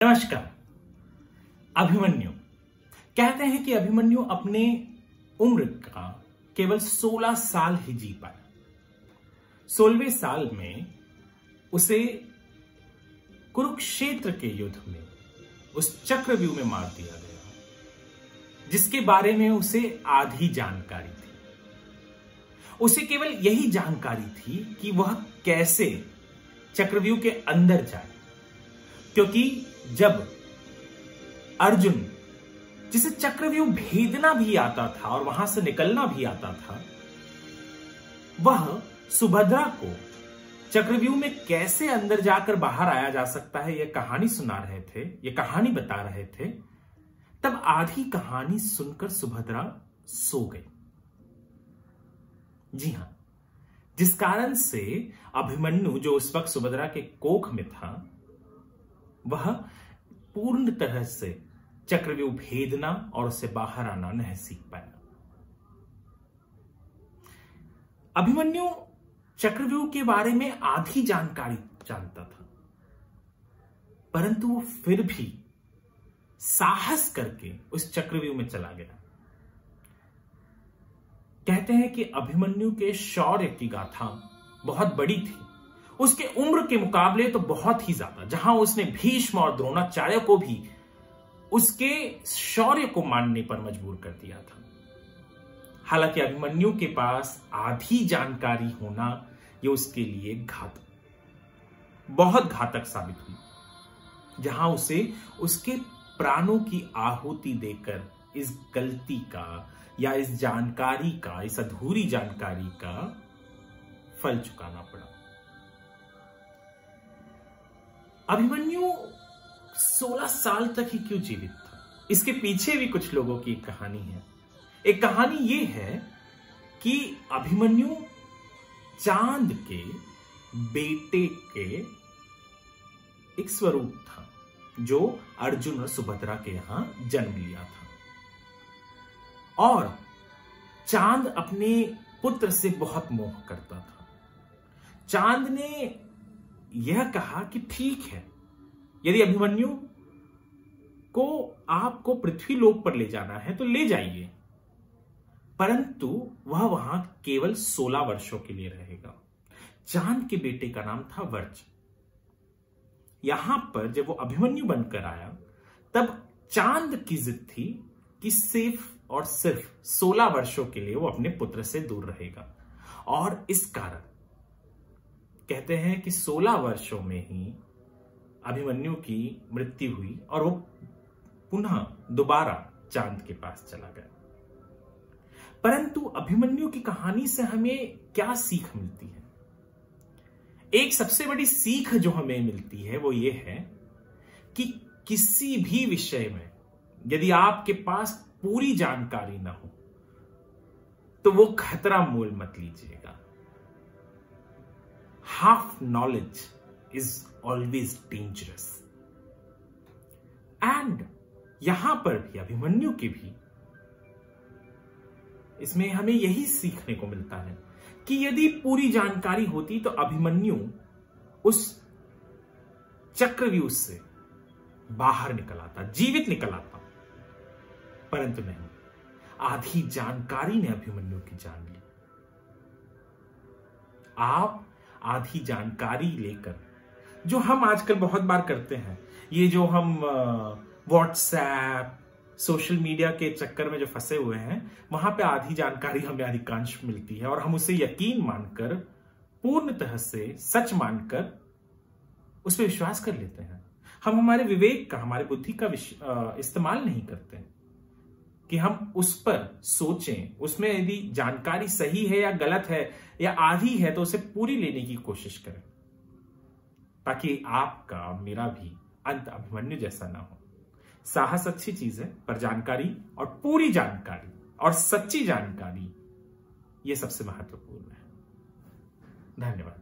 नमस्कार। अभिमन्यु कहते हैं कि अभिमन्यु अपने उम्र का केवल 16 साल ही जी पाया। 16वें साल में उसे कुरुक्षेत्र के युद्ध में उस चक्रव्यूह में मार दिया गया, जिसके बारे में उसे आधी जानकारी थी। उसे केवल यही जानकारी थी कि वह कैसे चक्रव्यूह के अंदर जाए, क्योंकि जब अर्जुन, जिसे चक्रव्यूह भेदना भी आता था और वहां से निकलना भी आता था, वह सुभद्रा को चक्रव्यूह में कैसे अंदर जाकर बाहर आया जा सकता है यह कहानी सुना रहे थे, यह कहानी बता रहे थे, तब आधी कहानी सुनकर सुभद्रा सो गई। जी हां, जिस कारण से अभिमन्यु, जो उस वक्त सुभद्रा के कोख में था, वह पूर्ण तरह से चक्रव्यूह भेदना और उससे बाहर आना नहीं सीख पाया। अभिमन्यु चक्रव्यूह के बारे में आधी जानकारी जानता था, परंतु वो फिर भी साहस करके उस चक्रव्यूह में चला गया। कहते हैं कि अभिमन्यु के शौर्य की गाथा बहुत बड़ी थी, उसके उम्र के मुकाबले तो बहुत ही ज्यादा, जहां उसने भीष्म और द्रोणाचार्य को भी उसके शौर्य को मानने पर मजबूर कर दिया था। हालांकि अभिमन्यु के पास आधी जानकारी होना यह उसके लिए बहुत घातक साबित हुई, जहां उसे उसके प्राणों की आहुति देकर इस गलती का या इस जानकारी का, इस अधूरी जानकारी का फल चुकाना पड़ा। अभिमन्यु 16 साल तक ही क्यों जीवित था, इसके पीछे भी कुछ लोगों की एक कहानी है। एक कहानी यह है कि अभिमन्यु चांद के बेटे के एक स्वरूप था, जो अर्जुन और सुभद्रा के यहां जन्म लिया था। और चांद अपने पुत्र से बहुत मोह करता था। चांद ने यह कहा कि ठीक है, यदि अभिमन्यु को आपको पृथ्वी लोक पर ले जाना है तो ले जाइए, परंतु वह वहां केवल 16 वर्षों के लिए रहेगा। चांद के बेटे का नाम था वर्च। यहां पर जब वो अभिमन्यु बनकर आया, तब चांद की जिद थी कि सिर्फ और सिर्फ 16 वर्षों के लिए वो अपने पुत्र से दूर रहेगा। और इस कारण कहते हैं कि 16 वर्षों में ही अभिमन्यु की मृत्यु हुई और वो पुनः दोबारा चांद के पास चला गया। परंतु अभिमन्यु की कहानी से हमें क्या सीख मिलती है? एक सबसे बड़ी सीख जो हमें मिलती है वो ये है कि किसी भी विषय में यदि आपके पास पूरी जानकारी ना हो तो वो खतरा मोल मत लीजिएगा। Half knowledge is always dangerous. And यहां पर भी अभिमन्यु के भी इसमें हमें यही सीखने को मिलता है कि यदि पूरी जानकारी होती तो अभिमन्यु उस चक्रव्यूह से बाहर निकल आता, जीवित निकल आता, परंतु नहीं, आधी जानकारी ने अभिमन्यु की जान ली। आप आधी जानकारी लेकर, जो हम आजकल बहुत बार करते हैं, ये जो हम व्हाट्सएप, सोशल मीडिया के चक्कर में जो फंसे हुए हैं, वहां पे आधी जानकारी हमें अधिकांश मिलती है और हम उसे यकीन मानकर, पूर्णतः से सच मानकर उस पर विश्वास कर लेते हैं। हम हमारे विवेक का, हमारे बुद्धि का इस्तेमाल नहीं करते कि हम उस पर सोचें, उसमें यदि जानकारी सही है या गलत है या आधी है तो उसे पूरी लेने की कोशिश करें, ताकि आपका, मेरा भी अंत अभिमन्यु जैसा ना हो। साहस अच्छी चीज है, पर जानकारी और पूरी जानकारी और सच्ची जानकारी, यह सबसे महत्वपूर्ण है। धन्यवाद।